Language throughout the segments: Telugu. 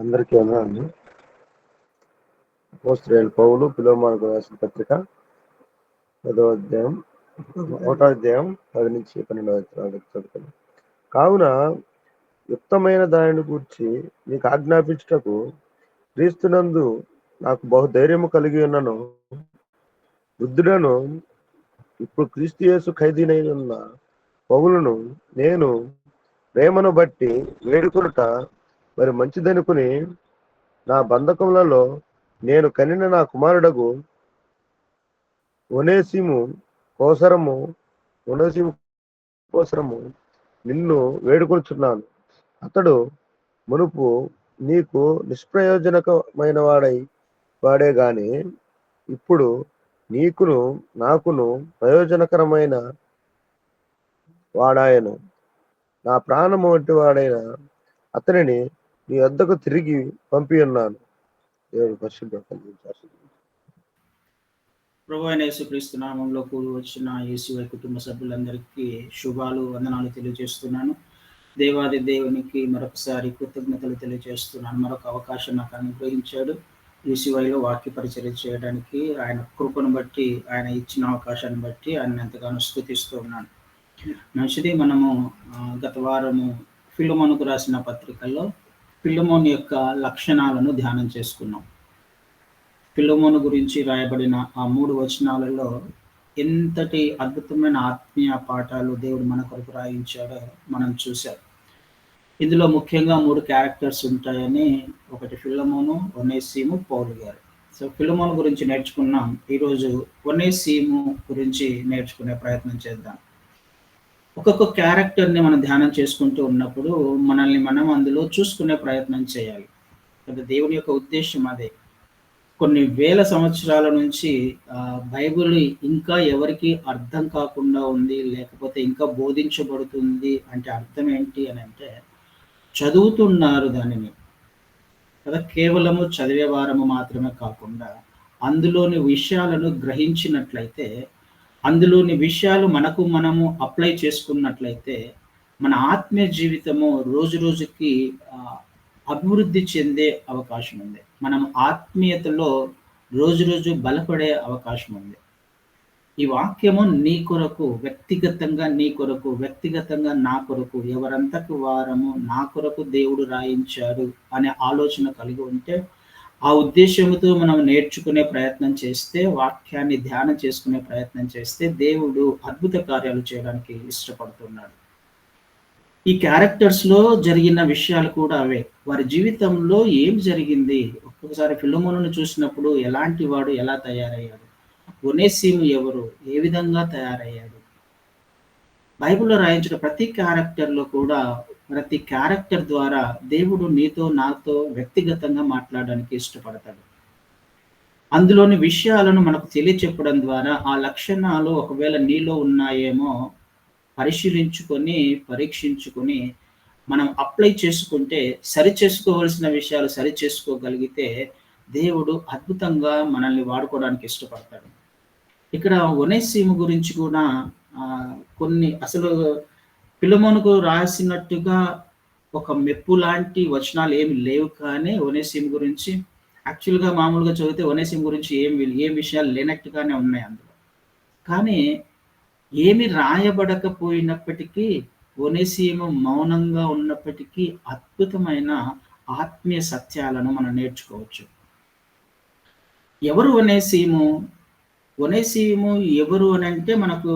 అందరికీ వందనాలు. అపోస్తలుడైన పౌలు ఫిలోమోనుకు రాసిన పత్రిక 10వ అధ్యాయం 10 నుంచి 12 చదువుతాను. కావున యుక్తమైన దానిని గూర్చి మీకు ఆజ్ఞాపించుటకు క్రీస్తునందు నాకు బహుధైర్యము కలిగి ఉన్నను. వృద్ధుడను ఇప్పుడు క్రీస్తు యేసు ఖైదీనైన పౌలును నేను ప్రేమను బట్టి వేడుకొనుట మరి మంచిదనుకుని నా బంధకములలో నేను కనిన నా కుమారుడగు ఒనేసిము కోసరము నిన్ను వేడుకొనుచున్నాను. అతడు మునుపు నీకు నిష్ప్రయోజనకమైన వాడే గాని ఇప్పుడు నీకును నాకును ప్రయోజనకరమైన వాడాయను. నా ప్రాణము వంటి వాడైన అతనిని నీ వద్దకు తిరిగి పంపి ఉన్నాను. దేవుడు పరిశుద్ధ ప్రభు అయిన యేసుక్రీస్తు నామంలో కూడి వచ్చిన యేసువై కుటుంబ సభ్యులందరికీ శుభాలు, వందనాలు తెలియజేస్తున్నాను. దేవాది దేవునికి మరొకసారి కృతజ్ఞతలు తెలియజేస్తున్నాను. మరొక అవకాశం నాకు అనుగ్రహించాడు. యేసువైలో వాక్య పరిచర్య చేయడానికి ఆయన కృపను బట్టి, ఆయన ఇచ్చిన అవకాశాన్ని బట్టి ఆయన ఎంతగానో స్తుతిస్తూ ఉన్నాను. మంచిది. మనము గత వారము ఫిలెమోనుకు రాసిన పత్రికల్లో ఫిలెమోను యొక్క లక్షణాలను ధ్యానం చేసుకున్నాం. ఫిలెమోను గురించి రాయబడిన ఆ 3 వచనాలలో ఎంతటి అద్భుతమైన ఆత్మీయ పాఠాలు దేవుడు మన కొరకు రాయించాడో మనం చూసాం. ఇందులో ముఖ్యంగా 3 క్యారెక్టర్స్ ఉంటాయని, ఒకటి ఫిలెమోను, ఒనేసిము, పౌలు గారు. సో ఫిలెమోను గురించి నేర్చుకున్నాం. ఈరోజు ఒనేసిము గురించి నేర్చుకునే ప్రయత్నం చేద్దాం. ఒక్కొక్క క్యారెక్టర్ని మనం ధ్యానం చేసుకుంటూ ఉన్నప్పుడు మనల్ని మనం అందులో చూసుకునే ప్రయత్నం చేయాలి. దేవుని యొక్క ఉద్దేశం అదే. కొన్ని వేల సంవత్సరాల నుంచి బైబిల్ ఇంకా ఎవరికి అర్థం కాకుండా ఉంది, లేకపోతే ఇంకా బోధించబడుతుంది అంటే అర్థం ఏంటి అని అంటే, చదువుతున్నారు దానిని కదా. కేవలము చదివే వారము మాత్రమే కాకుండా అందులోని విషయాలను గ్రహించినట్లయితే, అందులోని విషయాలు మనము అప్లై చేసుకున్నట్లయితే మన ఆత్మీయ జీవితము రోజు రోజుకి అభివృద్ధి చెందే అవకాశం ఉంది. మనం ఆత్మీయతలో రోజు రోజు బలపడే అవకాశం ఉంది. ఈ వాక్యము నీ కొరకు వ్యక్తిగతంగా, వ్యక్తిగతంగా నా కొరకు, ఎవరంతకు వారము నా కొరకు దేవుడు రాయించాడు అనే ఆలోచన కలిగి ఉంటే, ఆ ఉద్దేశంతో మనం నేర్చుకునే ప్రయత్నం చేస్తే, వాక్యాన్ని ధ్యానం చేసుకునే ప్రయత్నం చేస్తే దేవుడు అద్భుత కార్యాలు చేయడానికి ఇష్టపడుతున్నాడు. ఈ క్యారెక్టర్స్లో జరిగిన విషయాలు కూడా అవే. వారి జీవితంలో ఏం జరిగింది, ఒక్కొక్కసారి ఫిలెమోనును చూసినప్పుడు ఎలాంటి వాడు ఎలా తయారయ్యాడు, ఒనేసిము ఎవరు, ఏ విధంగా తయారయ్యాడు. బైబిల్లో రాయించిన ప్రతి క్యారెక్టర్లో కూడా, ప్రతి క్యారెక్టర్ ద్వారా దేవుడు నీతో నాతో వ్యక్తిగతంగా మాట్లాడడానికి ఇష్టపడతాడు. అందులోని విషయాలను మనకు తెలియచెప్పడం ద్వారా ఆ లక్షణాలు ఒకవేళ నీలో ఉన్నాయేమో పరిశీలించుకొని, పరీక్షించుకొని మనం అప్లై చేసుకుంటే, సరి చేసుకోవలసిన విషయాలు సరి చేసుకోగలిగితే దేవుడు అద్భుతంగా మనల్ని వాడుకోవడానికి ఇష్టపడతాడు. ఇక్కడ ఒనేసిము గురించి కూడా కొన్ని అసలు ఫిలెమోనుకు రాసినట్టుగా ఒక మెప్పు లాంటి వచనాలు ఏమి లేవు. కానీ ఒనేసిము గురించి యాక్చువల్గా మామూలుగా చదివితే ఒనేసిము గురించి ఏం విషయాలు లేనట్టుగానే ఉన్నాయి అందులో. కానీ ఏమి రాయబడకపోయినప్పటికీ, ఒనేసిము మౌనంగా ఉన్నప్పటికీ అద్భుతమైన ఆత్మీయ సత్యాలను మనం నేర్చుకోవచ్చు. ఎవరు ఒనేసిము? ఒనేసిము ఎవరు అని అంటే, మనకు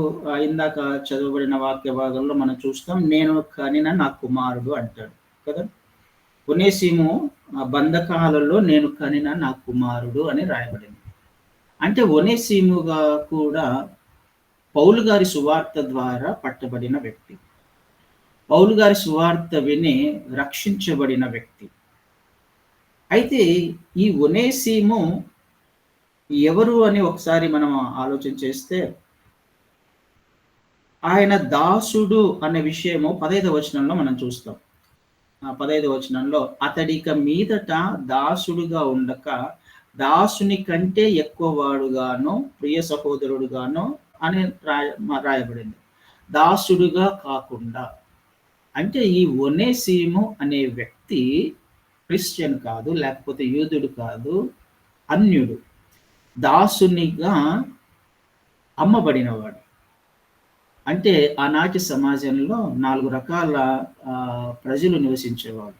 ఇందాక చదవబడిన వాక్య భాగంలో మనం చూస్తాం, నేను కనిన నా కుమారుడు అంటాడు కదా. ఒనేసిము బంధకాలలో నేను కనిన నా కుమారుడు అని రాయబడింది. అంటే ఒనేసిముగా కూడా పౌలు గారి సువార్త ద్వారా పట్టబడిన వ్యక్తి, పౌలు గారి సువార్త విని రక్షించబడిన వ్యక్తి. అయితే ఈ ఒనేసిము ఎవరు అని ఒకసారి మనం ఆలోచన చేస్తే, ఆయన దాసుడు అనే విషయము 15వ వచనంలో మనం చూస్తాం. 15వ వచనంలో, అతడిక మీదట దాసుడుగా ఉండక దాసుని కంటే ఎక్కువ వాడుగాను ప్రియ సహోదరుడుగాను అని రాయబడింది. దాసుడుగా కాకుండా. అంటే ఈ ఒనేసిము అనే వ్యక్తి క్రిస్టియన్ కాదు, లేకపోతే యూదుడు కాదు, అన్యుడు, దాసునిగా అమ్మబడినవాడు. అంటే ఆనాటి సమాజంలో 4 రకాల ప్రజలు నివసించేవారు.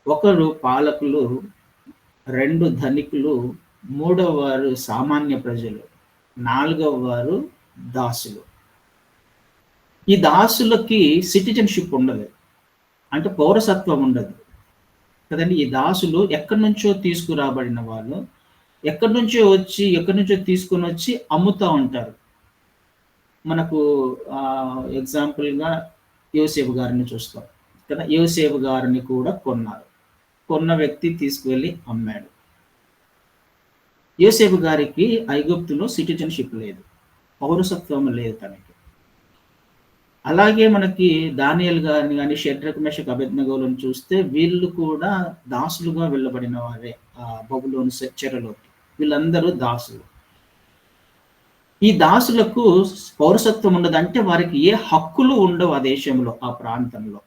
ఒకరు పాలకులు, 2 ధనికులు, మూడవ వారు సామాన్య ప్రజలు, నాలుగవ వారు దాసులు. ఈ దాసులకి సిటిజన్షిప్ ఉండదు, అంటే పౌరసత్వం ఉండదు కదండి. ఈ దాసులు ఎక్కడి నుంచో తీసుకురాబడిన వాళ్ళు, ఎక్కడి నుంచో తీసుకొని వచ్చి అమ్ముతూ ఉంటారు. మనకు ఎగ్జాంపుల్గా యోసేపు గారిని చూస్తాం కదా. యోసేపు గారిని కూడా కొన్నారు, కొన్న వ్యక్తి తీసుకువెళ్ళి అమ్మాడు. యోసేపు గారికి ఐగుప్తులో సిటిజన్షిప్ లేదు, పౌరసత్వం లేదు తనకి. అలాగే మనకి దానియేలు గారిని కానీ, షడ్రక్ మెషక్ అబేద్నెగోలను చూస్తే వీళ్ళు కూడా దాసులుగా వెళ్ళబడిన వారే బబులోను చెరలోకి. వీళ్ళందరూ దాసులు. ఈ దాసులకు పౌరసత్వం ఉండదు, అంటే వారికి ఏ హక్కులు ఉండవు ఆ దేశంలో, ఆ ప్రాంతంలో.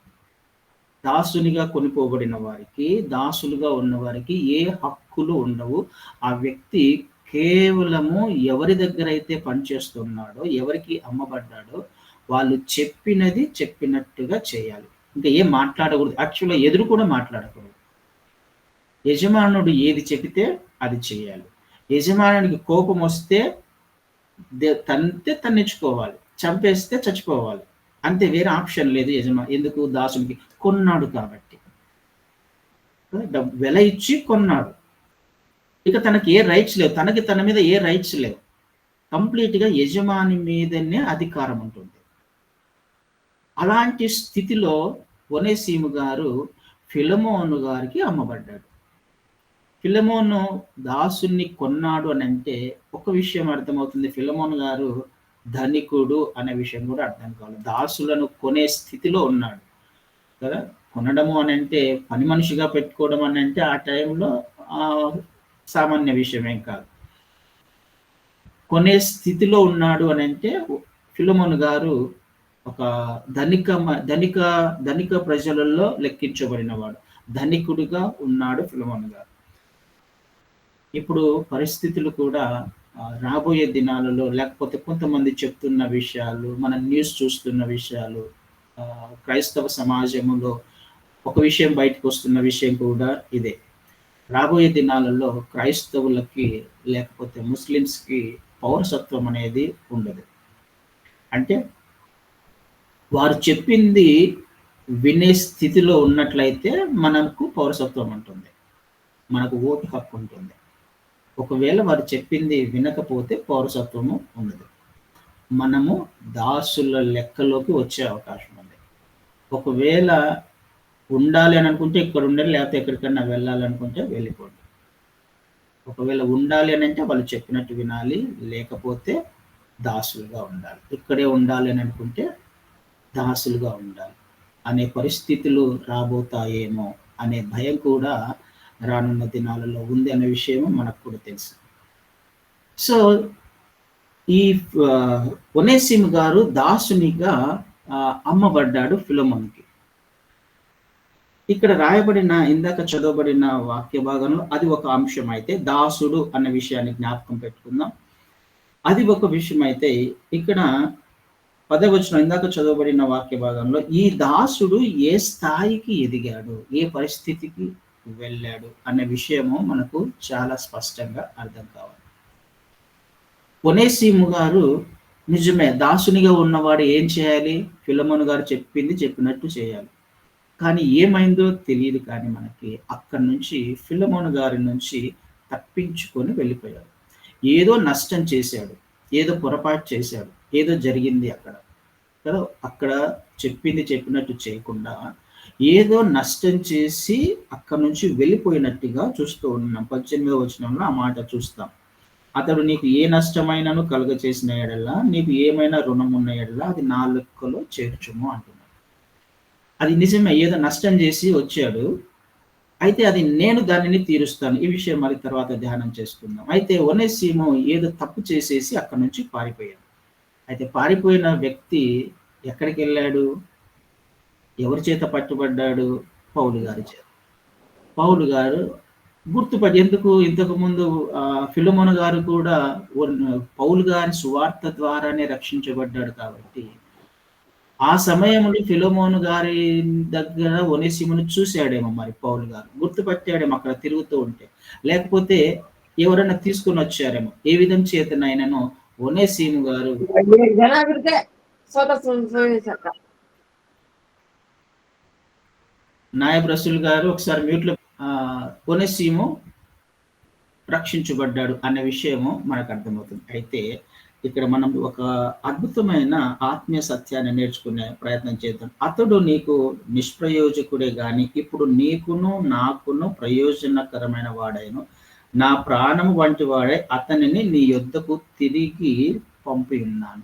దాసునిగా కొనిపోబడిన వారికి, దాసులుగా ఉన్న వారికి ఏ హక్కులు ఉండవు. ఆ వ్యక్తి కేవలము ఎవరి దగ్గర అయితే పనిచేస్తున్నాడో, ఎవరికి అమ్మబడ్డాడో వాళ్ళు చెప్పినది చెప్పినట్టుగా చేయాలి. ఇంకా ఏం మాట్లాడకూడదు. యాక్చువల్గా ఎదురు కూడా మాట్లాడకూడదు. యజమానుడు ఏది చెబితే అది చేయాలి. యజమానుడికి కోపం వస్తే తంతే తన్నించుకోవాలి, చంపేస్తే చచ్చిపోవాలి, అంతే, వేరే ఆప్షన్ లేదు. ఎందుకు? దాసునికి కొన్నాడు కాబట్టి, వెల ఇచ్చి కొన్నాడు. ఇక తనకి ఏ రైట్స్ లేవు, తన మీద ఏ రైట్స్ లేవు. కంప్లీట్గా యజమాని మీదనే అధికారం ఉంటుంది. అలాంటి స్థితిలో ఒనేసిము గారు ఫిలమోను గారికి అమ్మబడ్డాడు. ఫిలమోను దాసుని కొన్నాడు అని అంటే ఒక విషయం అర్థమవుతుంది, ఫిలమోను గారు ధనికుడు అనే విషయం కూడా అర్థం కావాలి. దాసులను కొనే స్థితిలో ఉన్నాడు కదా. కొనడము అని అంటే పని మనిషిగా పెట్టుకోవడం అని అంటే ఆ టైంలో సామాన్య విషయమేం కాదు. కొనే స్థితిలో ఉన్నాడు అని అంటే ఫిలమోను గారు ఒక ధనిక ప్రజలలో లెక్కించబడినవాడు, ధనికుడిగా ఉన్నాడు ఫిలమోను గారు. ఇప్పుడు పరిస్థితులు కూడా రాబోయే దినాలలో, లేకపోతే కొంతమంది చెప్తున్న విషయాలు, మన న్యూస్ చూస్తున్న విషయాలు, క్రైస్తవ సమాజంలో ఒక విషయం బయటకు వస్తున్న విషయం కూడా ఇదే. రాబోయే దినాలలో క్రైస్తవులకి లేకపోతే ముస్లిమ్స్కి పౌరసత్వం అనేది ఉండదు. అంటే వారు చెప్పింది వినే స్థితిలో ఉన్నట్లయితే మనకు పౌరసత్వం ఉంటుంది, మనకు ఓటు హక్కు ఉంటుంది. ఒకవేళ వారు చెప్పింది వినకపోతే పౌరసత్వము ఉండదు. మనము దాసుల లెక్కలోకి వచ్చే అవకాశం ఉంది. ఒకవేళ ఉండాలి అని అనుకుంటే ఇక్కడ ఉండాలి, లేకపోతే ఎక్కడికన్నా వెళ్ళాలనుకుంటే వెళ్ళిపోండి. ఒకవేళ ఉండాలి అని అంటే వాళ్ళు చెప్పినట్టు వినాలి, లేకపోతే దాసులుగా ఉండాలి. ఇక్కడే ఉండాలి అని అనుకుంటే దాసులుగా ఉండాలి అనే పరిస్థితులు రాబోతాయేమో అనే భయం కూడా రానున్న దినాలలో ఉంది అనే విషయం మనకు కూడా తెలుసు. సో ఈ ఒనేసిము గారు దాసునిగా అమ్మబడ్డాడు ఫిలమోనుకి. ఇక్కడ రాయబడిన ఇందాక చదవబడిన వాక్య భాగంలో అది ఒక అంశం అయితే, దాసుడు అన్న విషయాన్ని జ్ఞాపకం పెట్టుకుందాం. అది ఒక విషయం అయితే, ఇక్కడ 10వ వచనం ఇందాక చదవబడిన వాక్య భాగంలో ఈ దాసుడు ఏ స్థాయికి ఎదిగాడు, ఏ పరిస్థితికి వెళ్ళాడు అనే విషయము మనకు చాలా స్పష్టంగా అర్థం కావాలి. ఒనేసిము గారు నిజమే దాసునిగా ఉన్నవాడు ఏం చేయాలి? ఫిలమోను గారు చెప్పినట్టు చేయాలి. కానీ ఏమైందో తెలియదు. కానీ మనకి అక్కడి నుంచి ఫిలమోను గారి నుంచి తప్పించుకొని వెళ్ళిపోయాడు. ఏదో నష్టం చేశాడు, ఏదో పొరపాటు చేశాడు, ఏదో జరిగింది అక్కడ కదా. అక్కడ చెప్పినట్టు చేయకుండా ఏదో నష్టం చేసి అక్కడి నుంచి వెళ్ళిపోయినట్టుగా చూస్తూ ఉన్నాం. 18వ వచనంలో ఆ మాట చూస్తాం. అతడు నీకు ఏ నష్టమైనను కలుగ చేసిన ఎడలా, నీకు ఏమైనా రుణం ఉన్న ఎడలా అది నా లెక్కలో చేర్చుము అంటున్నాడు. అది నిజమే, ఏదో నష్టం చేసి వచ్చాడు, అయితే అది నేను దానిని తీరుస్తాను. ఈ విషయం మరి తర్వాత ధ్యానం చేసుకుందాం. అయితే ఒనేసిము ఏదో తప్పు చేసేసి అక్కడి నుంచి పారిపోయాడు. అయితే పారిపోయిన వ్యక్తి ఎక్కడికి వెళ్ళాడు? ఎవరి చేత పట్టుబడ్డాడు? పౌలు గారి చేత. పౌలు గారు గుర్తుపట్టి, ఎందుకు ఇంతకు ముందు ఫిలమోను గారు కూడా పౌలు గారి సువార్త ద్వారానే రక్షించబడ్డాడు కాబట్టి ఆ సమయంలో ఫిలమోను గారి దగ్గర ఒనేసిమును చూశాడేమో మరి పౌలు గారు, గుర్తుపట్టాడేమో అక్కడ తిరుగుతూ ఉంటే. లేకపోతే ఎవరైనా తీసుకొని వచ్చారేమో. ఏ విధం చేతనైనను ఒనేసిము గారు నాయబ్ రసూల్ గారు ఒకసారి మ్యూట్లో ఒనేసిము రక్షించబడ్డాడు అనే విషయము మనకు అర్థమవుతుంది. అయితే ఇక్కడ మనం ఒక అద్భుతమైన ఆత్మీయ సత్యాన్ని నేర్చుకునే ప్రయత్నం చేద్దాం. అతడు నీకు నిష్ప్రయోజకుడే గాని ఇప్పుడు నీకును నాకును ప్రయోజనకరమైన వాడైను, నా ప్రాణము వంటి వాడే అతనిని నీ యొద్దకు తిరిగి పంపి ఉన్నాను.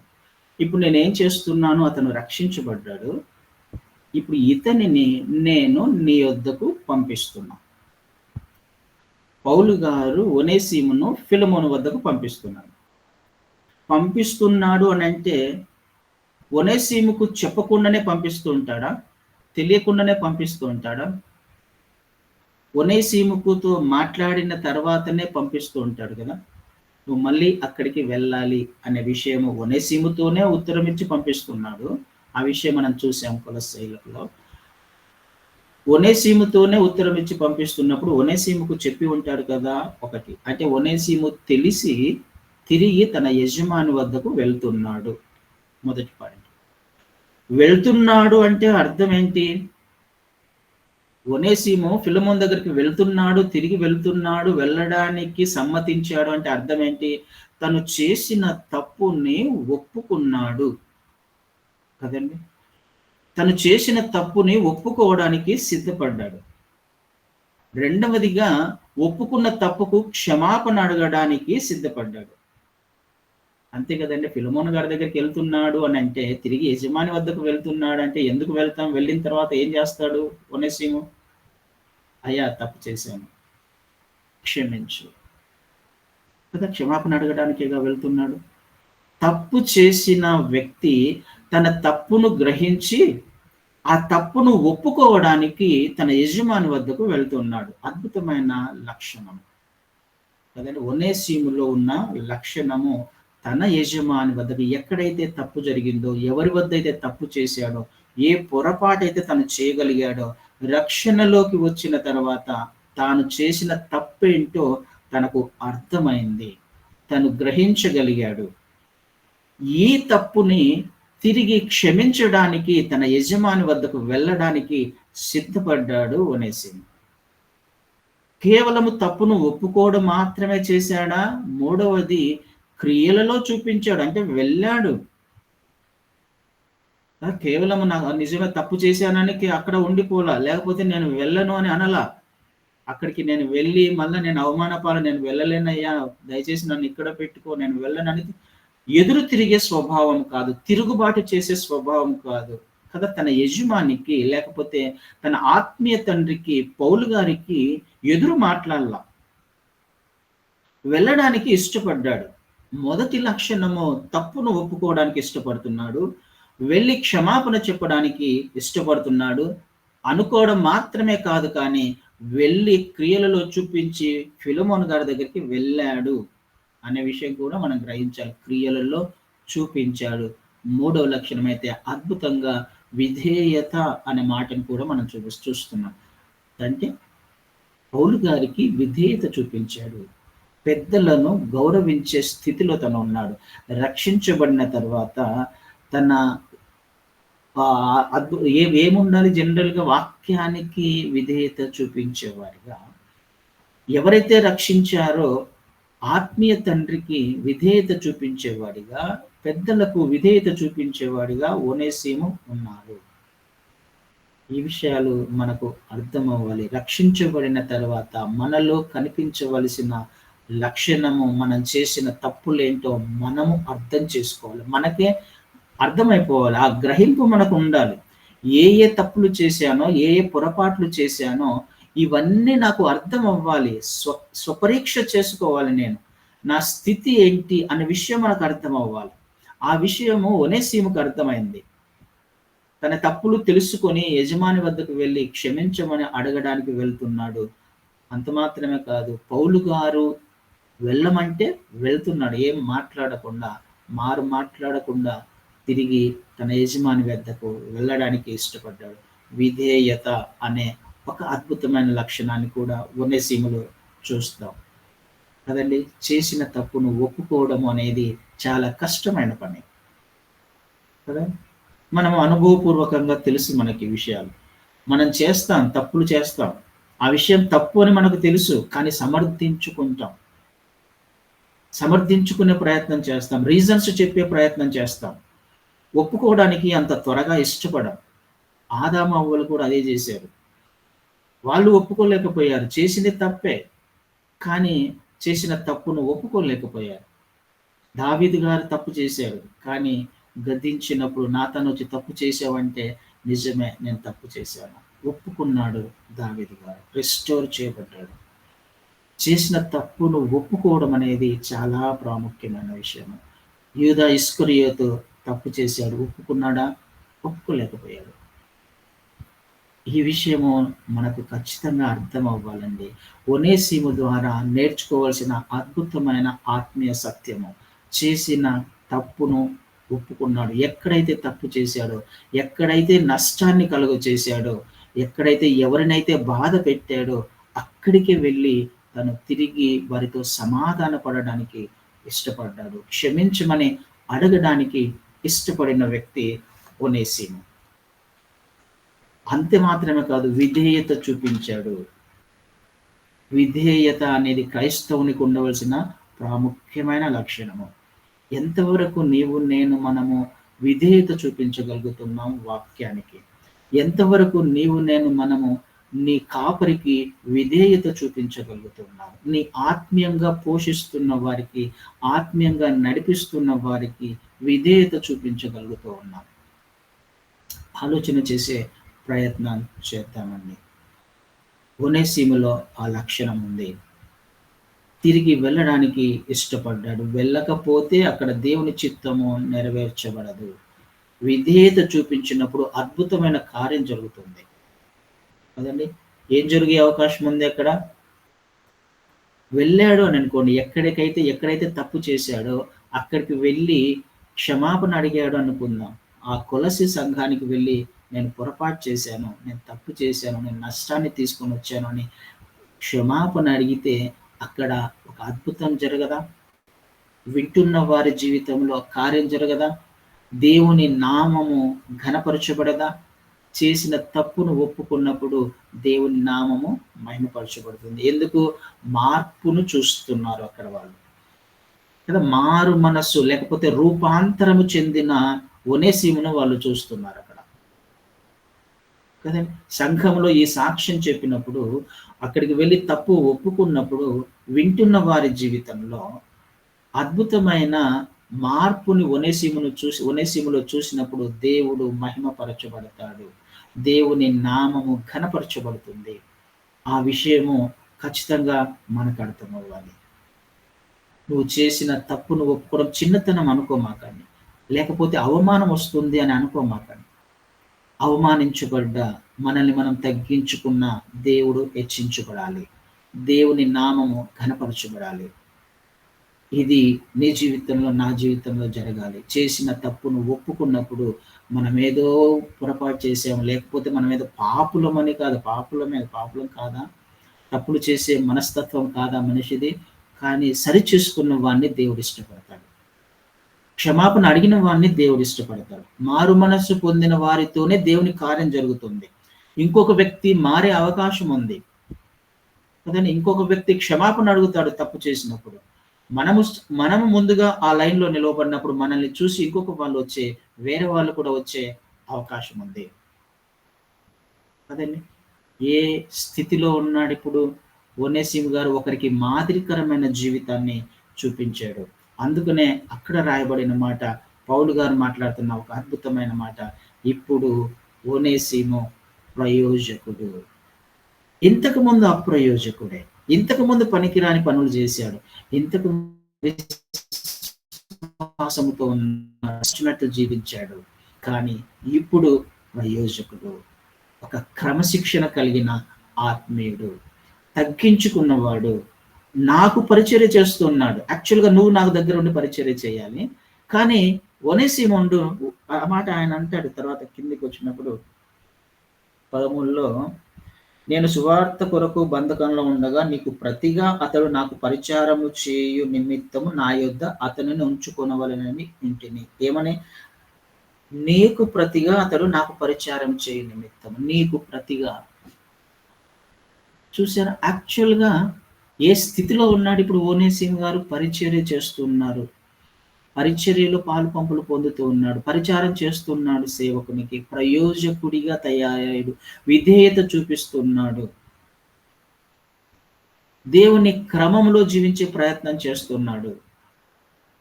ఇప్పుడు నేనేం చేస్తున్నాను? అతను రక్షించబడ్డాడు, ఇప్పుడు ఇతనిని నేను నీ యొద్దకు పంపిస్తున్నా. పౌలు గారు ఒనేసిమును ఫిలమోను వద్దకు పంపిస్తున్నాడు అని అంటే ఒనేసిముకు చెప్పకుండానే పంపిస్తూ ఉంటాడా? తెలియకుండానే పంపిస్తూ ఉంటాడా? ఒనేసిముకుతో మాట్లాడిన తర్వాతనే పంపిస్తూ ఉంటాడు కదా. నువ్వు మళ్ళీ అక్కడికి వెళ్ళాలి అనే విషయము ఒనేసిముతోనే ఉత్తరం ఇచ్చి పంపిస్తున్నాడు. ఆ విషయం మనం చూసాం కొలస్సీయులలో. ఒనేసిముతోనే ఉత్తరం ఇచ్చి పంపిస్తున్నప్పుడు ఒనేసిముకు చెప్పి ఉంటాడు కదా ఒకటి. అంటే ఒనేసిము తెలిసి తిరిగి తన యజమాని వద్దకు వెళ్తున్నాడు. మొదటి పాయింట్. వెళ్తున్నాడు అంటే అర్థం ఏంటి? ఒనేసిము ఫిలమోను దగ్గరికి వెళ్తున్నాడు, తిరిగి వెళ్తున్నాడు, వెళ్ళడానికి సమ్మతించాడు అంటే అర్థం ఏంటి? తను చేసిన తప్పుని ఒప్పుకున్నాడు కదండి. తను చేసిన తప్పుని ఒప్పుకోవడానికి సిద్ధపడ్డాడు. రెండవదిగా ఒప్పుకున్న తప్పుకు క్షమాపణ అడగడానికి సిద్ధపడ్డాడు. అంతే కదండి. ఫిలమోను గారి దగ్గరికి వెళ్తున్నాడు అని అంటే తిరిగి యజమాని వద్దకు వెళ్తున్నాడు అంటే ఎందుకు వెళ్తాం? వెళ్ళిన తర్వాత ఏం చేస్తాడు ఒనేసిము? అయ్యా తప్పు చేశాను, క్షమించు కదా, క్షమాపణ అడగడానికేగా వెళ్తున్నాడు. తప్పు చేసిన వ్యక్తి తన తప్పును గ్రహించి ఆ తప్పును ఒప్పుకోవడానికి తన యజమాని వద్దకు వెళ్తున్నాడు. అద్భుతమైన లక్షణం కదండి. ఒనేసిములో ఉన్న లక్షణము తన యజమాని వద్దకు, ఎక్కడైతే తప్పు జరిగిందో, ఎవరి వద్ద అయితే తప్పు చేశాడో, ఏ పొరపాటైతే తను చేయగలిగాడో, రక్షణలోకి వచ్చిన తర్వాత తాను చేసిన తప్పేంటో తనకు అర్థమైంది, తను గ్రహించగలిగాడు. ఈ తప్పుని తిరిగి క్షమించడానికి తన యజమాని వద్దకు వెళ్ళడానికి సిద్ధపడ్డాడు ఒనేసిము. కేవలము తప్పును ఒప్పుకోవడం మాత్రమే చేశాడా? మూడవది క్రియలలో చూపించాడు. అంటే వెళ్ళాడు. కేవలం నాకు నిజమే తప్పు చేశానని అక్కడ ఉండిపోలా, లేకపోతే నేను వెళ్ళను అని అనలా. అక్కడికి నేను వెళ్ళి మళ్ళీ నేను అవమానపాలు, నేను వెళ్ళలేనయ్యా, దయచేసి నన్ను ఇక్కడ పెట్టుకో, నేను వెళ్ళనని ఎదురు తిరిగే స్వభావం కాదు, తిరుగుబాటు చేసే స్వభావం కాదు కదా. తన యజమానికి లేకపోతే తన ఆత్మీయ తండ్రికి పౌలు గారికి ఎదురు మాట్లాడాల, వెళ్ళడానికి ఇష్టపడ్డాడు. మొదటి లక్షణము తప్పును ఒప్పుకోవడానికి ఇష్టపడుతున్నాడు, వెళ్ళి క్షమాపణ చెప్పడానికి ఇష్టపడుతున్నాడు. అనుకోవడం మాత్రమే కాదు, కానీ వెళ్ళి క్రియలలో చూపించి ఫిలమోను గారి దగ్గరికి వెళ్ళాడు అనే విషయం కూడా మనం గ్రహించాలి. క్రియలలో చూపించాడు. మూడవ లక్షణం అయితే అద్భుతంగా విధేయత అనే మాటను కూడా మనం చూస్తున్నాం. అంటే పౌలు గారికి విధేయత చూపించాడు. పెద్దలను గౌరవించే స్థితిలో తను ఉన్నాడు. రక్షించబడిన తర్వాత తన ఏముండాలి? జనరల్గా వాక్యానికి విధేయత చూపించేవాడిగా, ఎవరైతే రక్షించారో ఆత్మీయ తండ్రికి విధేయత చూపించేవాడిగా, పెద్దలకు విధేయత చూపించేవాడిగా ఒనేసిము ఉన్నాడు. ఈ విషయాలు మనకు అర్థం అవ్వాలి. రక్షించబడిన తర్వాత మనలో కనిపించవలసిన లక్షణము, మనం చేసిన తప్పులేంటో మనము అర్థం చేసుకోవాలి. మనకే అర్థమైపోవాలి. ఆ గ్రహింపు మనకు ఉండాలి. ఏ ఏ తప్పులు చేశానో, ఏ ఏ పొరపాట్లు చేశానో ఇవన్నీ నాకు అర్థం అవ్వాలి. స్వపరీక్ష చేసుకోవాలి. నేను నా స్థితి ఏంటి అనే విషయం మనకు అర్థం అవ్వాలి. ఆ విషయము ఒనేసిముకు అర్థమైంది. తన తప్పులు తెలుసుకొని యజమాని వద్దకు వెళ్ళి క్షమించమని అడగడానికి వెళ్తున్నాడు. అంత మాత్రమే కాదు, పౌలు గారు వెళ్ళమంటే వెళ్తున్నాడు. ఏం మాట్లాడకుండా, మాట్లాడకుండా తిరిగి తన యజమాని వద్దకు వెళ్ళడానికి ఇష్టపడ్డాడు. విధేయత అనే ఒక అద్భుతమైన లక్షణాన్ని కూడా ఒనేసిములో చూస్తాం కదండి. చేసిన తప్పును ఒప్పుకోవడం అనేది చాలా కష్టమైన పని కదా. మనం అనుభవపూర్వకంగా తెలుసు మనకి విషయాలు. మనం చేస్తాం, తప్పులు చేస్తాం. ఆ విషయం తప్పు అని మనకు తెలుసు, కానీ సమర్థించుకునే ప్రయత్నం చేస్తాం. రీజన్స్ చెప్పే ప్రయత్నం చేస్తాం. ఒప్పుకోవడానికి అంత త్వరగా ఇష్టపడం. ఆదాము అవ్వలు కూడా అదే చేశారు. వాళ్ళు ఒప్పుకోలేకపోయారు. చేసింది తప్పే, కానీ చేసిన తప్పును ఒప్పుకోలేకపోయారు. దావీదు గారు తప్పు చేశారు, కానీ గద్దించినప్పుడు నాతను వచ్చి తప్పు చేసావంటే నిజమే, నేను తప్పు చేశాను, ఒప్పుకున్నాడు. దావీదు గారు రిస్టోర్ చేయబడ్డాడు. చేసిన తప్పును ఒప్పుకోవడం అనేది చాలా ప్రాముఖ్యమైన విషయం. యూదా ఇస్కరియోతు తప్పు చేశాడు, ఒప్పుకున్నాడా? ఒప్పుకోలేకపోయాడు. ఈ విషయము మనకు ఖచ్చితంగా అర్థం అవ్వాలండి. ఒనేసిము ద్వారా నేర్చుకోవాల్సిన అద్భుతమైన ఆత్మీయ సత్యము. చేసిన తప్పును ఒప్పుకున్నాడు. ఎక్కడైతే తప్పు చేశాడో, ఎక్కడైతే నష్టాన్ని కలుగ చేశాడో, ఎక్కడైతే ఎవరినైతే బాధ పెట్టాడో అక్కడికి వెళ్ళి తను తిరిగి వారితో సమాధాన పడడానికి ఇష్టపడ్డాడు. క్షమించమని అడగడానికి ఇష్టపడిన వ్యక్తి ఒనేసిము. అంతే మాత్రమే కాదు, విధేయత చూపించాడు. విధేయత అనేది క్రైస్తవునికి ఉండవలసిన ప్రాముఖ్యమైన లక్షణము. ఎంతవరకు మనము విధేయత చూపించగలుగుతున్నాం వాక్యానికి? ఎంతవరకు మనము నీ కాపరికి విధేయత చూపించగలుగుతున్నాం? నీ ఆత్మీయంగా పోషిస్తున్న వారికి, ఆత్మీయంగా నడిపిస్తున్న వారికి విధేయత చూపించగలుగుతూ ఉన్నాం. ఆలోచన చేసే ప్రయత్నం చేద్దామండి. ఒనేసిములో ఆ లక్షణం ఉంది. తిరిగి వెళ్ళడానికి ఇష్టపడ్డాడు. వెళ్ళకపోతే అక్కడ దేవుని చిత్తము నెరవేర్చబడదు. విధేయత చూపించినప్పుడు అద్భుతమైన కార్యం జరుగుతుంది కదండి. ఏం జరిగే అవకాశం ఉంది అక్కడ? వెళ్ళాడు అని అనుకోండి, ఎక్కడైతే తప్పు చేశాడో అక్కడికి వెళ్ళి క్షమాపణ అడిగాడు అనుకుందాం. ఆ కొలసి సంఘానికి వెళ్ళి, నేను పొరపాటు చేశాను, నేను తప్పు చేశాను, నేను నష్టాన్ని తీసుకొని వచ్చాను అని క్షమాపణ అడిగితే అక్కడ ఒక అద్భుతం జరగదా? వింటున్న వారి జీవితంలో కార్యం జరగదా? దేవుని నామము ఘనపరచబడదా? చేసిన తప్పును ఒప్పుకున్నప్పుడు దేవుని నామము మహిమపరచబడుతుంది. ఎందుకు? మార్పును చూస్తున్నారు అక్కడ వాళ్ళు కదా. మారు మనస్సు లేకపోతే రూపాంతరము చెందిన ఒనేసిమును వాళ్ళు చూస్తున్నారు అక్కడ కదండి. సంఘంలో ఈ సాక్ష్యం చెప్పినప్పుడు, అక్కడికి వెళ్ళి తప్పు ఒప్పుకున్నప్పుడు వింటున్న వారి జీవితంలో అద్భుతమైన మార్పుని ఒనేసిములో చూసినప్పుడు దేవుడు మహిమపరచబడతాడు. దేవుని నామము ఘనపరచబడుతుంది. ఆ విషయము ఖచ్చితంగా మనకు అర్థమవ్వాలి. నువ్వు చేసిన తప్పును ఒప్పుకోవడం చిన్నతనం అనుకోమాకండి, లేకపోతే అవమానం వస్తుంది అని అనుకోమాకండి. అవమానించబడ్డ, మనల్ని మనం తగ్గించుకున్న దేవుడు హెచ్చించబడాలి. దేవుని నామము ఘనపరచబడాలి. ఇది నీ జీవితంలో, నా జీవితంలో జరగాలి. చేసిన తప్పును ఒప్పుకున్నప్పుడు మనం ఏదో పొరపాటు చేసాము, లేకపోతే మనం ఏదో పాపులమని కాదు. పాపులం కాదా? తప్పులు చేసే మనస్తత్వం కాదా మనిషిది? కానీ సరి చేసుకున్న వాడిని దేవుడు ఇష్టపడతాడు. క్షమాపణ అడిగిన వాడిని దేవుడు ఇష్టపడతాడు. మారు మనస్సు పొందిన వారితోనే దేవుని కార్యం జరుగుతుంది. ఇంకొక వ్యక్తి మారే అవకాశం ఉంది కదండి. ఇంకొక వ్యక్తి క్షమాపణ అడుగుతాడు తప్పు చేసినప్పుడు. మనము ముందుగా ఆ లైన్లో నిలవబడినప్పుడు మనల్ని చూసి వేరే వాళ్ళు కూడా వచ్చే అవకాశం ఉంది కదండి. ఏ స్థితిలో ఉన్నాడు ఇప్పుడు ఒనేసిము గారు? ఒకరికి మాదిరికరమైన జీవితాన్ని చూపించాడు. అందుకనే అక్కడ రాయబడిన మాట, పౌలు గారు మాట్లాడుతున్న ఒక అద్భుతమైన మాట, ఇప్పుడు ఒనేసిము ప్రయోజకుడు. ఇంతకు ముందు అప్రయోజకుడే, ఇంతకు ముందు పనికిరాని పనులు చేశాడు, ఇంతకు విశ్వాసముతో నచ్చినట్టు జీవించాడు, కానీ ఇప్పుడు ప్రయోజకుడు, ఒక క్రమశిక్షణ కలిగిన ఆత్మీయుడు. తగ్గించుకున్నవాడు, నాకు పరిచర్య చేస్తున్నాడు. యాక్చువల్‌గా నువ్వు నాకు దగ్గర ఉండి పరిచర్య చేయాలి. కానీ ఒనేసిముండు ఆ మాట ఆయన అంటాడు తర్వాత కిందకొచ్చినప్పుడు 13లో, నేను సువార్త కొరకు బంధకంలో ఉండగా నీకు ప్రతిగా అతడు నాకు పరిచారము చేయు నిమిత్తము నా యొద్ద అతనిని ఉంచుకొనవలెనని ఇంటిని. ఏమని? నీకు ప్రతిగా అతడు నాకు పరిచారం చేయు నిమిత్తము. నీకు ప్రతిగా. చూసారా? యాక్చువల్‌గా ఏ స్థితిలో ఉన్నాడు ఇప్పుడు ఓనేసిము గారు? పరిచర్య చేస్తున్నారు. పరిచర్యలో పాలు పంపులు పొందుతూ ఉన్నాడు. పరిచారం చేస్తున్నాడు సేవకునికి. ప్రయోజకుడిగా తయారయ్యాడు. విధేయత చూపిస్తున్నాడు. దేవుని క్రమంలో జీవించే ప్రయత్నం చేస్తున్నాడు.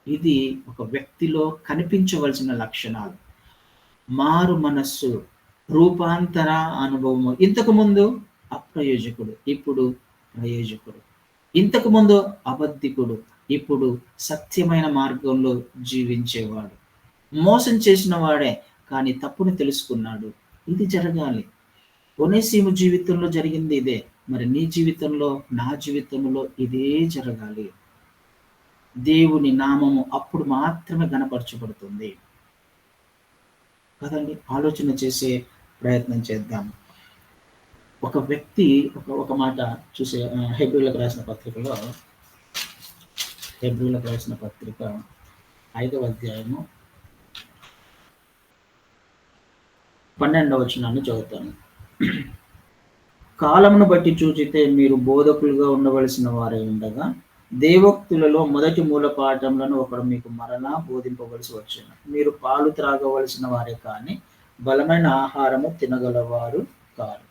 ఇది ఒక వ్యక్తిలో కనిపించవలసిన లక్షణాలు. మారు మనస్సు, రూపాంతర అనుభవము. ఇంతకుముందు అప్రయోజకుడు, ఇప్పుడు ప్రయోజకుడు. ఇంతకుముందు అబద్ధికుడు, ఇప్పుడు సత్యమైన మార్గంలో జీవించేవాడు. మోసం చేసిన వాడే, కానీ తప్పుని తెలుసుకున్నాడు. ఇది జరగాలి. ఒనేసిము జీవితంలో జరిగింది ఇదే. మరి నీ జీవితంలో, నా జీవితంలో ఇదే జరగాలి. దేవుని నామము అప్పుడు మాత్రమే ఘనపరచబడుతుంది కదండి. ఆలోచన చేసే ప్రయత్నం చేద్దాం. ఒక వ్యక్తి ఒక మాట చూసే హెబ్రీలకు రాసిన పత్రిక 5వ అధ్యాయము 12వ వచనాన్ని చదువుతాను. కాలమును బట్టి చూచితే మీరు బోధకులుగా ఉండవలసిన వారై ఉండగా దేవోక్తులలో మొదటి మూల పాఠములను ఒకడు మీకు మరలా బోధింపవలసి వచ్చును. మీరు పాలు త్రాగవలసిన వారే కానీ బలమైన ఆహారము తినగలవారు కారు.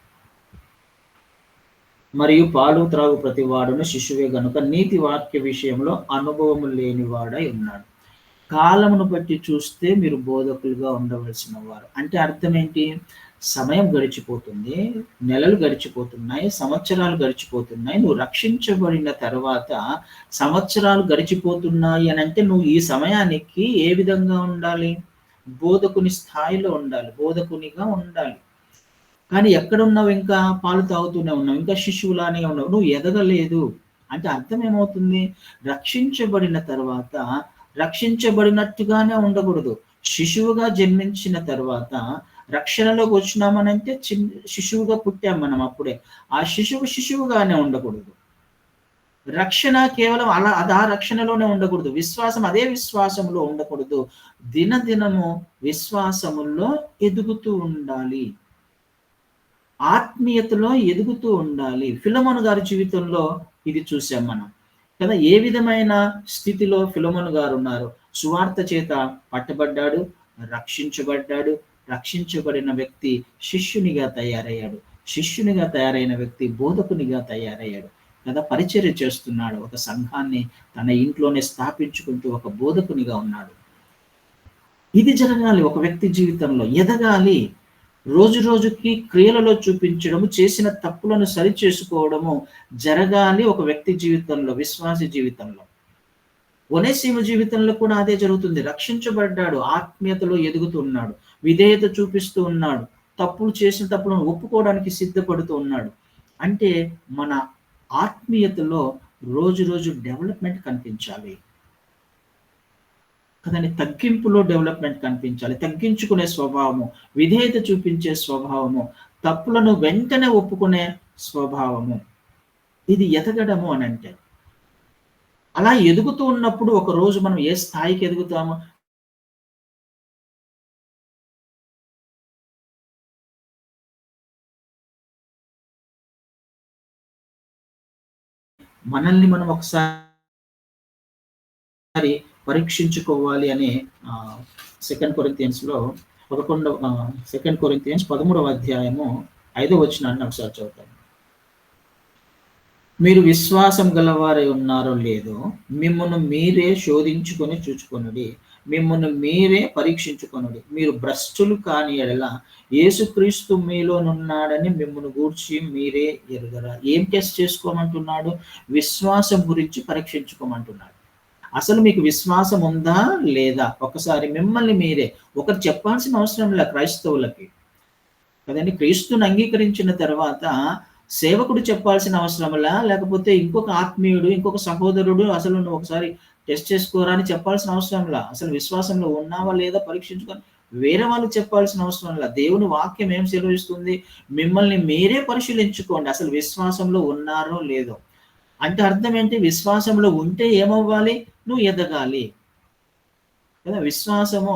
మరియు పాలు త్రాగు ప్రతి వాడును శిశువే గనుక నీతి వాక్య విషయంలో అనుభవము లేనివాడై ఉన్నాడు. కాలమును బట్టి చూస్తే మీరు బోధకులుగా ఉండవలసిన వారు. అంటే అర్థం ఏంటి? సమయం గడిచిపోతుంది, నెలలు గడిచిపోతున్నాయి, సంవత్సరాలు గడిచిపోతున్నాయి. నువ్వు రక్షించబడిన తర్వాత సంవత్సరాలు గడిచిపోతున్నాయి అని అంటే నువ్వు ఈ సమయానికి ఏ విధంగా ఉండాలి? బోధకుని స్థాయిలో ఉండాలి, బోధకునిగా ఉండాలి. కానీ ఎక్కడున్నావు? ఇంకా పాలు తాగుతూనే ఉన్నావు, ఇంకా శిశువులానే ఉన్నావు, నువ్వు ఎదగలేదు. అంటే అర్థం ఏమవుతుంది? రక్షించబడిన తర్వాత రక్షించబడినట్టుగానే ఉండకూడదు. శిశువుగా జన్మించిన తర్వాత రక్షణలోకి వచ్చినామనంటే శిశువుగా పుట్టాం మనం అప్పుడే. ఆ శిశువుగానే ఉండకూడదు. రక్షణ కేవలం అది ఆ రక్షణలోనే ఉండకూడదు. విశ్వాసం అదే విశ్వాసంలో ఉండకూడదు. దినదినము విశ్వాసములో ఎదుగుతూ ఉండాలి, ఆత్మీయతలో ఎదుగుతూ ఉండాలి. ఫిలమోను గారి జీవితంలో ఇది చూసాం మనం కదా. ఏ విధమైన స్థితిలో ఫిలమోను గారు ఉన్నారు? సువార్త చేత పట్టబడ్డాడు, రక్షించబడ్డాడు. రక్షించబడిన వ్యక్తి శిష్యునిగా తయారయ్యాడు. శిష్యునిగా తయారైన వ్యక్తి బోధకునిగా తయారయ్యాడు కదా. పరిచర్య చేస్తున్నాడు. ఒక సంఘాన్ని తన ఇంట్లోనే స్థాపించుకుంటూ ఒక బోధకునిగా ఉన్నాడు. ఇది జరగాలి. ఒక వ్యక్తి జీవితంలో ఎదగాలి. రోజు రోజుకి క్రియలలో చూపించడము, చేసిన తప్పులను సరిచేసుకోవడము జరగాలి ఒక వ్యక్తి జీవితంలో, విశ్వాసి జీవితంలో. ఒనేసిము జీవితంలో కూడా అదే జరుగుతుంది. రక్షించబడ్డాడు, ఆత్మీయతలో ఎదుగుతున్నాడు, విధేయత చూపిస్తూ ఉన్నాడు, చేసిన తప్పులను ఒప్పుకోవడానికి సిద్ధపడుతూ ఉన్నాడు. అంటే మన ఆత్మీయతలో రోజు రోజు డెవలప్మెంట్ కనిపించాలి కదండి. తగ్గింపులో డెవలప్మెంట్ కనిపించాలి. తగ్గించుకునే స్వభావము, విధేయత చూపించే స్వభావము, తప్పులను వెంటనే ఒప్పుకునే స్వభావము, ఇది ఎదగడము అని అంటే. అలా ఎదుగుతూ ఉన్నప్పుడు ఒక రోజు మనం ఏ స్థాయికి ఎదుగుతామో మనల్ని మనం ఒకసారి పరీక్షించుకోవాలి అని 2 కొరింథియన్స్‌లో 2 కొరింథియన్స్ 13వ అధ్యాయము 5వ వచనాన్ని ఒకసారి చదువుతాను. మీరు విశ్వాసం గలవారై ఉన్నారో లేదో మిమ్మును మీరే శోధించుకొని చూచుకొనుడి, మిమ్మును మీరే పరీక్షించుకొనుడి. మీరు భ్రష్టులు కాని ఎడల యేసుక్రీస్తు మీలోనున్నాడని మిమ్మును గూర్చి మీరే ఎరుగరా. ఏం టెస్ట్ చేసుకోమంటున్నాడు? విశ్వాసం గురించి పరీక్షించుకోమంటున్నాడు. అసలు మీకు విశ్వాసం ఉందా లేదా? ఒకసారి మిమ్మల్ని మీరే, ఒకరు చెప్పాల్సిన అవసరం లేదు క్రైస్తవులకి కదండి. క్రీస్తుని అంగీకరించిన తర్వాత సేవకుడు చెప్పాల్సిన అవసరంలా, లేకపోతే ఇంకొక ఆత్మీయుడు, ఇంకొక సహోదరుడు అసలు నువ్వు ఒకసారి టెస్ట్ చేసుకోరా అని చెప్పాల్సిన అవసరంలా. అసలు విశ్వాసంలో ఉన్నావా లేదా పరీక్షించుకొని వేరే వాళ్ళు చెప్పాల్సిన అవసరంలా. దేవుని వాక్యం ఏం సెలవిస్తుంది? మిమ్మల్ని మీరే పరిశీలించుకోండి. అసలు విశ్వాసంలో ఉన్నారో లేదో. అంటే అర్థం ఏంటి? విశ్వాసంలో ఉంటే ఏమవ్వాలి? నువ్వు ఎదగాలి. కదా! విశ్వాసము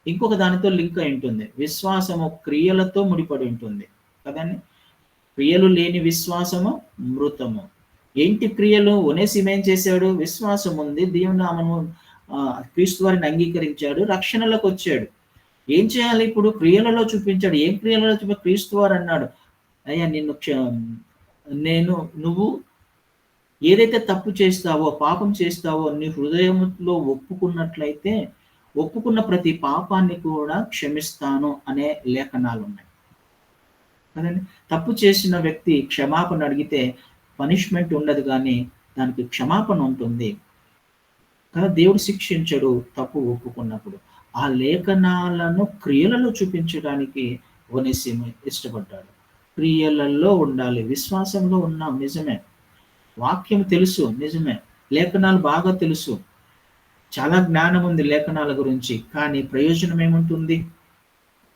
ఇంకొక దానితో లింక్ అయి ఉంటుంది. విశ్వాసము క్రియలతో ముడిపడి ఉంటుంది. కదండీ! క్రియలు లేని విశ్వాసము మృతము. ఏంటి క్రియలు? ఒనేసిము ఏం చేశాడు? విశ్వాసం ఉంది. దేవుని నామము క్రీస్తు వారిని అంగీకరించాడు. రక్షణలోకి వచ్చాడు. ఏం చేయాలి ఇప్పుడు? క్రియలలో చూపించాడు. ఏం క్రియలలో క్రీస్తు వారు అన్నాడు, అయ్యా నువ్వు ఏదైతే తప్పు చేస్తావో, పాపం చేస్తావో నీ హృదయంలో ఒప్పుకున్నట్లయితే ఒప్పుకున్న ప్రతి పాపాన్ని కూడా క్షమిస్తాను అనే లేఖనాలున్నాయి. కదండి! తప్పు చేసిన వ్యక్తి క్షమాపణ అడిగితే పనిష్మెంట్ ఉండదు కానీ దానికి క్షమాపణ ఉంటుంది. కదా! దేవుడు శిక్షించడు తప్పు ఒప్పుకున్నప్పుడు. ఆ లేఖనాలను క్రియలలో చూపించడానికి ఒనేసిము ఇష్టపడ్డాడు. క్రియలలో ఉండాలి. విశ్వాసంలో ఉన్నాం నిజమే. వాక్యం తెలుసు నిజమే. లేఖనాలు బాగా తెలుసు. చాలా జ్ఞానం ఉంది లేఖనాల గురించి. కానీ ప్రయోజనం ఏముంటుంది?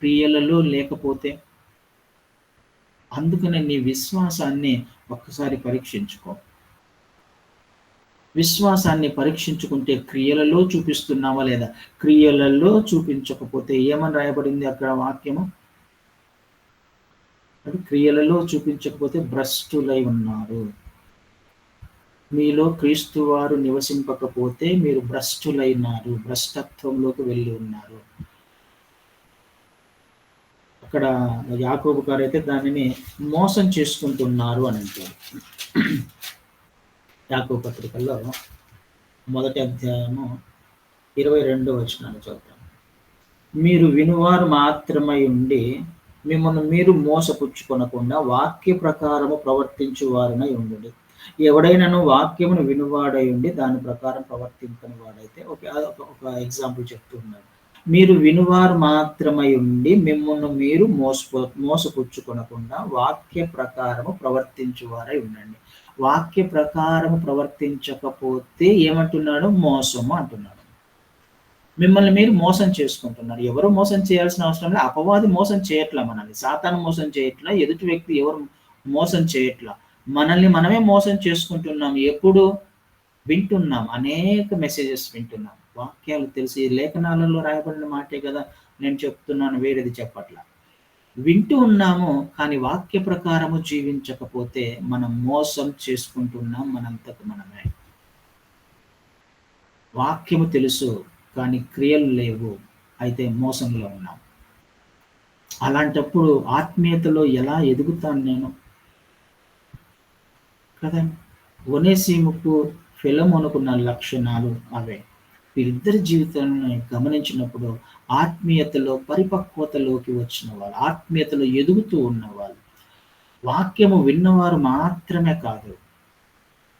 క్రియలలో లేకపోతే. అందుకనే నీ విశ్వాసాన్ని ఒక్కసారి పరీక్షించుకో. విశ్వాసాన్ని పరీక్షించుకుంటే క్రియలలో చూపిస్తున్నావా లేదా? క్రియలలో చూపించకపోతే ఏమని రాయబడింది అక్కడ వాక్యము? అది క్రియలలో చూపించకపోతే భ్రష్టులై ఉన్నారు. మీలో క్రీస్తు వారు నివసింపకపోతే మీరు భ్రష్టులైనారు, భ్రష్టత్వంలోకి వెళ్ళి ఉన్నారు. అక్కడ యాకోబు గారు అయితే దానిని మోసం చేసుకుంటున్నారు అని అంటారు. యాకోబు పత్రికల్లో 1వ అధ్యాయము 22వ వచనాన్ని చదువుతాం. మీరు వినువారు మాత్రమై ఉండి మిమ్మల్ని మీరు మోసపుచ్చుకొనకుండా వాక్య ప్రకారము ప్రవర్తించు వారినై ఉండుడి. ఎవడైనాను వాక్యమును వినువాడై ఉండి దాని ప్రకారం ప్రవర్తించని వాడైతే ఒక ఎగ్జాంపుల్ చెప్తున్నాడు. మీరు వినువారు మాత్రమై ఉండి మిమ్మల్ని మీరు మోసపుచ్చుకొనకుండా వాక్య ప్రకారము ప్రవర్తించువారై ఉండండి. వాక్య ప్రకారము ప్రవర్తించకపోతే ఏమంటున్నాడు? మోసము అంటున్నాడు. మిమ్మల్ని మీరు మోసం చేసుకుంటున్నారు. ఎవరు మోసం చేయాల్సిన అవసరం లేదు. అపవాది మోసం చేయట్లా మనల్ని. సాతాను మోసం చేయట్లా. ఎదుటి వ్యక్తి ఎవరు మోసం చేయట్లా. మనల్ని మనమే మోసం చేసుకుంటున్నాం. ఎప్పుడు? వింటున్నాం. అనేక మెసేజెస్ వింటున్నాం. వాక్యాలు తెలిసి లేఖనాలలో రాయబడిన మాటే కదా నేను చెప్తున్నాను, వేరేది చెప్పట్లా. వింటూ ఉన్నాము కానీ వాక్య ప్రకారము జీవించకపోతే మనం మోసం చేసుకుంటున్నాం మనంతకు మనమే. వాక్యము తెలుసు కానీ క్రియలు లేవు, అయితే మోసంలో ఉన్నాం. అలాంటప్పుడు ఆత్మీయతలో ఎలా ఎదుగుతాను నేను? కదండి! ఒనేసిముకు ఫిలెమోనుకున్న లక్షణాలు అవే. వీరిద్దరి జీవితాన్ని గమనించినప్పుడు ఆత్మీయతలో పరిపక్వతలోకి వచ్చిన వాళ్ళు, ఆత్మీయతలో ఎదుగుతూ ఉన్నవాళ్ళు, వాక్యము విన్నవారు మాత్రమే కాదు,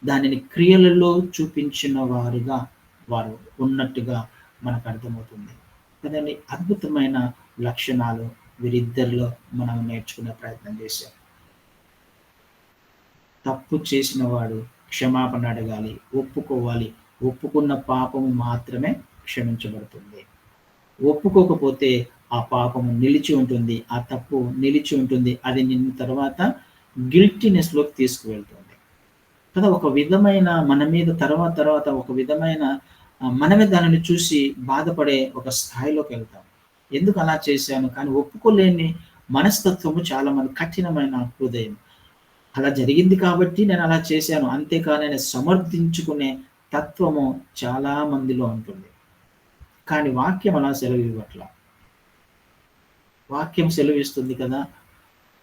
దానిని క్రియలలో చూపించిన వారుగా వారు ఉన్నట్టుగా మనకు అర్థమవుతుంది కదండి. అద్భుతమైన లక్షణాలు వీరిద్దరిలో మనం నేర్చుకునే ప్రయత్నం చేశాం. తప్పు చేసిన వాడు క్షమాపణ అడగాలి, ఒప్పుకోవాలి. ఒప్పుకున్న పాపము మాత్రమే క్షమించబడుతుంది. ఒప్పుకోకపోతే ఆ పాపము నిలిచి ఉంటుంది, ఆ తప్పు నిలిచి ఉంటుంది. అది నిన్న తర్వాత గిల్టీనెస్లోకి తీసుకువెళ్తుంది కదా. ఒక విధమైన మన మీద తర్వాత ఒక విధమైన మనమే దానిని చూసి బాధపడే ఒక స్థాయిలోకి వెళ్తాం. ఎందుకు అలా చేశాను? కానీ ఒప్పుకోలేని మనస్తత్వము చాలా మంది, కఠినమైన హృదయం. అలా జరిగింది కాబట్టి నేను అలా చేశాను, అంతేకాని సమర్థించుకునే తత్వము చాలా మందిలో ఉంటుంది. కానీ వాక్యం అలా సెలవివ్వట్ల. వాక్యం సెలవిస్తుంది కదా,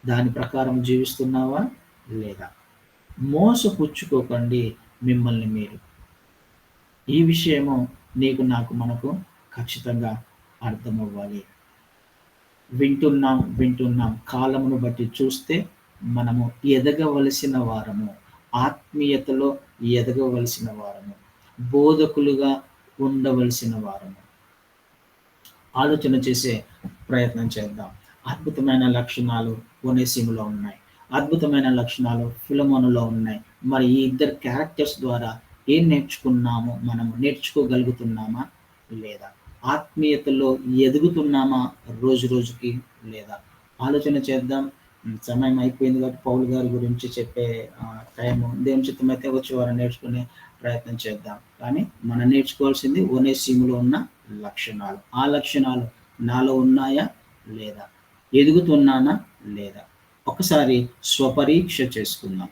దాని ప్రకారం జీవిస్తున్నావా లేదా? మోసపుచ్చుకోకండి మిమ్మల్ని మీరు. ఈ విషయము నీకు నాకు మనకు ఖచ్చితంగా అర్థమవ్వాలి. వింటున్నాం కాలమును బట్టి చూస్తే మనము ఎదగవలసిన వారము, ఆత్మీయతలో ఎదగవలసిన వారము, బోధకులుగా ఉండవలసిన వారము. ఆలోచన చేసే ప్రయత్నం చేద్దాం. అద్భుతమైన లక్షణాలు ఒనేసిములో ఉన్నాయి. అద్భుతమైన లక్షణాలు ఫిలమోనులో ఉన్నాయి. మరి ఈ ఇద్దరు క్యారెక్టర్స్ ద్వారా ఏం నేర్చుకున్నాము? మనము నేర్చుకోగలుగుతున్నామా లేదా? ఆత్మీయతలో ఎదుగుతున్నామా రోజు రోజుకి లేదా? ఆలోచన చేద్దాం. సమయం అయిపోయింది కాబట్టి పౌలు గారి గురించి చెప్పే టైము దేవుని చిత్తమైతే వచ్చే వారం నేర్చుకునే ప్రయత్నం చేద్దాం. కానీ మనం నేర్చుకోవాల్సింది ఒనేసిములో ఉన్న లక్షణాలు. ఆ లక్షణాలు నాలో ఉన్నాయా లేదా? ఎదుగుతున్నానా లేదా? ఒకసారి స్వపరీక్ష చేసుకుందాం.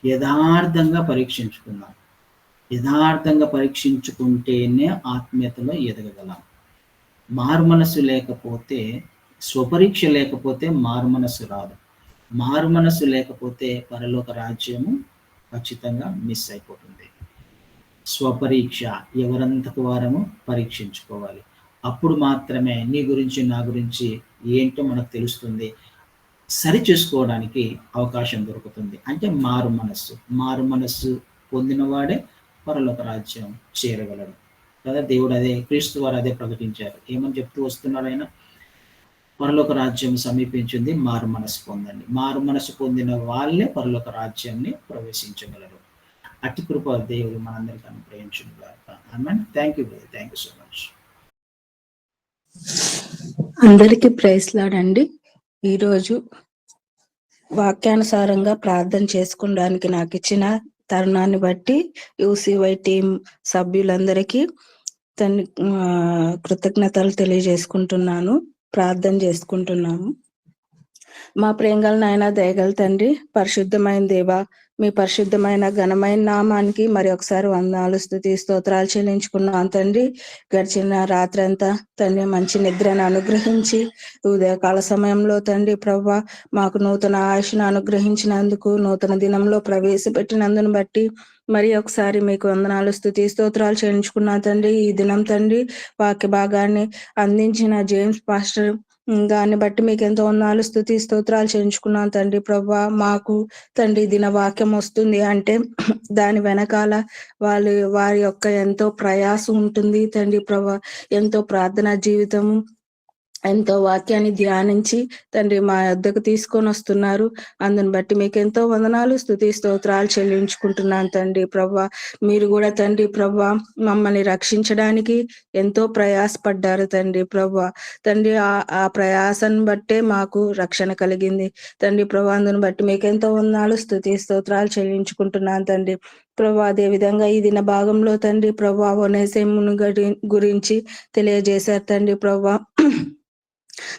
యథార్థంగా పరీక్షించుకుందాం. యథార్థంగా పరీక్షించుకుంటేనే ఆత్మీయతలో ఎదగగలం. మారుమనస్సు లేకపోతే, స్వపరీక్ష లేకపోతే మారుమనస్సు రాదు. మారుమనస్సు లేకపోతే పరలోక రాజ్యము ఖచ్చితంగా మిస్ అయిపోతుంది. స్వపరీక్ష ఎవరంతకు వారము పరీక్షించుకోవాలి. అప్పుడు మాత్రమే నీ గురించి నా గురించి ఏంటో మనకు తెలుస్తుంది. సరి చేసుకోవడానికి అవకాశం దొరుకుతుంది. అంటే మారు మనస్సు పొందినవాడే పరలోక రాజ్యం చేరగలడు కదా. దేవుడు అదే, క్రీస్తు వారు అదే ప్రకటించారు. ఏమని చెప్తూ వస్తున్నాడు ఆయన? పరలోక రాజ్యం సమీపించింది, మారు మనస్సు పొందండి. మారు మనస్సు పొందిన వాళ్ళే పరలోక రాజ్యాన్ని ప్రవేశించగలరు. అతి కృప దేవుడు మనందరికీ అనుగ్రహించును గాక. Amen. Thank you so much. అందరికీ ప్రైజ్ లార్డ్ అండి. ఈరోజు వాక్యానుసారంగా ప్రార్థన చేసుకోవడానికి నాకు ఇచ్చిన తరుణాన్ని బట్టి యూసీవై టీం సభ్యులందరికీ కృతజ్ఞతలు తెలియజేసుకుంటున్నాను. ప్రార్థన చేసుకుంటున్నాము. మా ప్రేంగల నాయన, దయగల తండ్రి, పరిశుద్ధమైన దేవ, మీ పరిశుద్ధమైన ఘనమైన నామానికి మరి ఒకసారి వందనాలు, స్తుతి, స్తోత్రాలు చెల్లించుకున్నాం తండ్రి. గడిచిన రాత్రంతా తండ్రి మంచి నిద్రను అనుగ్రహించి ఉదయకాల సమయంలో తండ్రి ప్రభా మాకు నూతన ఆయుష్ను అనుగ్రహించినందుకు, నూతన దినంలో ప్రవేశపెట్టినందును బట్టి మరి ఒకసారి మీకు వందనాలు, స్తుతి, స్తోత్రాలు చెల్లించుకున్నా తండ్రి. ఈ దినం తండ్రి వాక్య భాగాన్ని అందించిన జేమ్స్ పాస్టర్ దాన్ని బట్టి మీకు ఎంతో వందనాలు, స్తుతి, స్తోత్రాలు చెల్లించుకున్నాను తండ్రి ప్రభా. మాకు తండ్రి దిన వాక్యం వస్తుంది అంటే దాని వెనకాల వారి యొక్క ఎంతో ప్రయాసం ఉంటుంది తండ్రి ప్రభా. ఎంతో ప్రార్థనా జీవితము, ఎంతో వాక్యాన్ని ధ్యానించి తండ్రి మా వద్దకు తీసుకొని వస్తున్నారు. అందుని బట్టి మీకు ఎంతో వందనాలు, స్తుతి, స్తోత్రాలు చెల్లించుకుంటున్నాను తండ్రి ప్రభా. మీరు కూడా తండ్రి ప్రభా మమ్మల్ని రక్షించడానికి ఎంతో ప్రయాసపడ్డారు తండ్రి ప్రభా. తండ్రి ఆ ప్రయాసాన్ని బట్టే మాకు రక్షణ కలిగింది తండ్రి ప్రభా. అందుని బట్టి మీకు ఎంతో వందనాలు, స్తుతి, స్తోత్రాలు చెల్లించుకుంటున్నాను తండ్రి ప్రభా. అదే విధంగా ఈ దిన భాగంలో తండ్రి ప్రభా ఒనేసిమును గురించి తెలియజేశారు తండ్రి ప్రభా.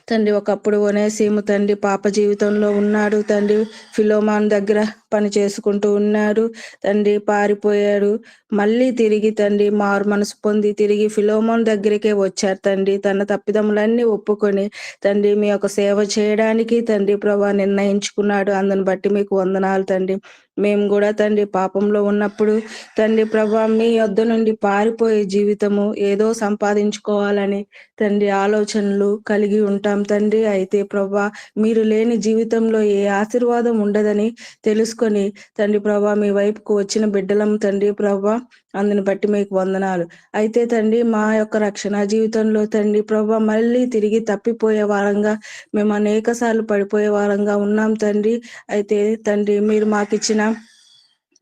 తండ్రి ఒకప్పుడు ఒనేసిము తండ్రి పాప జీవితంలో ఉన్నాడు తండ్రి. ఫిలోమాన్ దగ్గర పని చేసుకుంటూ ఉన్నాడు తండ్రి. పారిపోయాడు. మళ్ళీ తిరిగి తండ్రి మారు మనసు పొంది తిరిగి ఫిలోమోన్ దగ్గరికే వచ్చారు తండ్రి. తన తప్పిదములన్నీ ఒప్పుకొని తండ్రి మీ యొక్క సేవ చేయడానికి తండ్రి ప్రభా నిర్ణయించుకున్నాడు. అందుని బట్టి మీకు వందనాలు తండ్రి. మేము కూడా తండ్రి పాపంలో ఉన్నప్పుడు తండ్రి ప్రభా మీ యొద్ద నుండి పారిపోయే జీవితము, ఏదో సంపాదించుకోవాలని తండ్రి ఆలోచనలు కలిగి ఉంటాం తండ్రి. అయితే ప్రభా మీరు లేని జీవితంలో ఏ ఆశీర్వాదం ఉండదని తెలుసుకొని తండ్రి ప్రభా మీ వైపుకు వచ్చిన బిడ్డలం తండ్రి ప్రభా. అందుని బట్టి మీకు వందనాలు. అయితే తండ్రి మా యొక్క రక్షణ జీవితంలో తండ్రి ప్రభా మళ్ళీ తిరిగి తప్పిపోయే వారంగా మేము అనేక సార్లు పడిపోయే వారంగా ఉన్నాం తండ్రి. అయితే తండ్రి మీరు మాకు ఇచ్చిన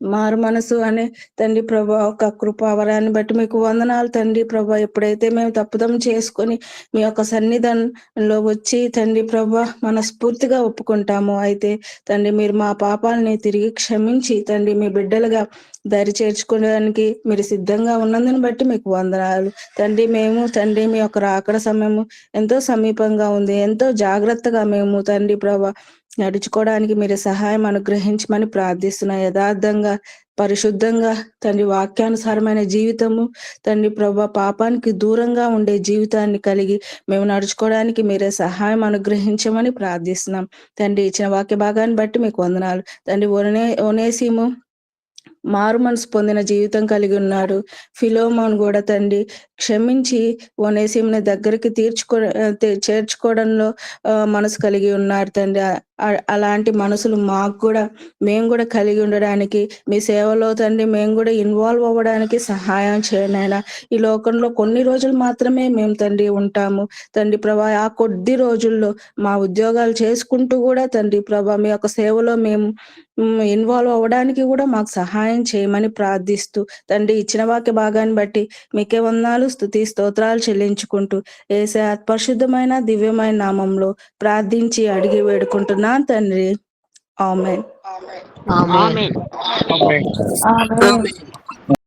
మారు మనసు అనే తండ్రి ప్రభా ఒక కృపావరాన్ని బట్టి మీకు వందనాలు తండ్రి ప్రభా. ఎప్పుడైతే మేము తప్పుదం చేసుకొని మీ యొక్క సన్నిధానంలో వచ్చి తండ్రి ప్రభా మనస్ఫూర్తిగా ఒప్పుకుంటాము, అయితే తండ్రి మీరు మా పాపాలని తిరిగి క్షమించి తండ్రి మీ బిడ్డలుగా దరి చేర్చుకోవడానికి మీరు సిద్ధంగా ఉన్నందుని బట్టి మీకు వందనాలు తండ్రి. మేము తండ్రి మీ యొక్క రాకడ సమయము ఎంతో సమీపంగా ఉంది. ఎంతో జాగ్రత్తగా మేము తండ్రి ప్రభా నడుచుకోవడానికి మీరు సహాయం అనుగ్రహించమని ప్రార్థిస్తున్నా. యథార్థంగా పరిశుద్ధంగా తండ్రి వాక్యానుసారమైన జీవితము తండ్రి ప్రభా పాపానికి దూరంగా ఉండే జీవితాన్ని కలిగి మేము నడుచుకోవడానికి మీరే సహాయం అనుగ్రహించమని ప్రార్థిస్తున్నాం తండ్రి. ఇచ్చిన వాక్య భాగాన్ని బట్టి మీకు వందనాలు తండ్రి. ఒనేసిము మారు మనసు పొందిన జీవితం కలిగి ఉన్నాడు. ఫిలోమోన్ కూడా తండ్రి క్షమించి ఒనేసిముని దగ్గరికి చేర్చుకోవడంలో మనసు కలిగి ఉన్నారు తండ్రి. అలాంటి మనసులు మాకు కూడా, మేము కూడా కలిగి ఉండడానికి, మీ సేవలో తండ్రి మేము కూడా ఇన్వాల్వ్ అవ్వడానికి సహాయం చేయండి నాయనా. ఈ లోకంలో కొన్ని రోజులు మాత్రమే మేము తండ్రి ఉంటాము తండ్రి ప్రభా. ఆ కొద్ది రోజుల్లో మా ఉద్యోగాలు చేసుకుంటూ కూడా తండ్రి ప్రభా మీ యొక్క సేవలో మేము ఇన్వాల్వ్ అవ్వడానికి కూడా మాకు సహాయం చేయమని ప్రార్థిస్తూ తండ్రి ఇచ్చిన వాక్య భాగాన్ని బట్టి మీకే వందనాలు, స్తుతి స్తోత్రాలు చెల్లించుకుంటూ యేసయ్య పరిశుద్ధమైన దివ్యమైన నామంలో ప్రార్థించి అడిగి వేడుకుంటున్నాను తండ్రి. ఆమేన్. ఆమేన్. ఆమేన్.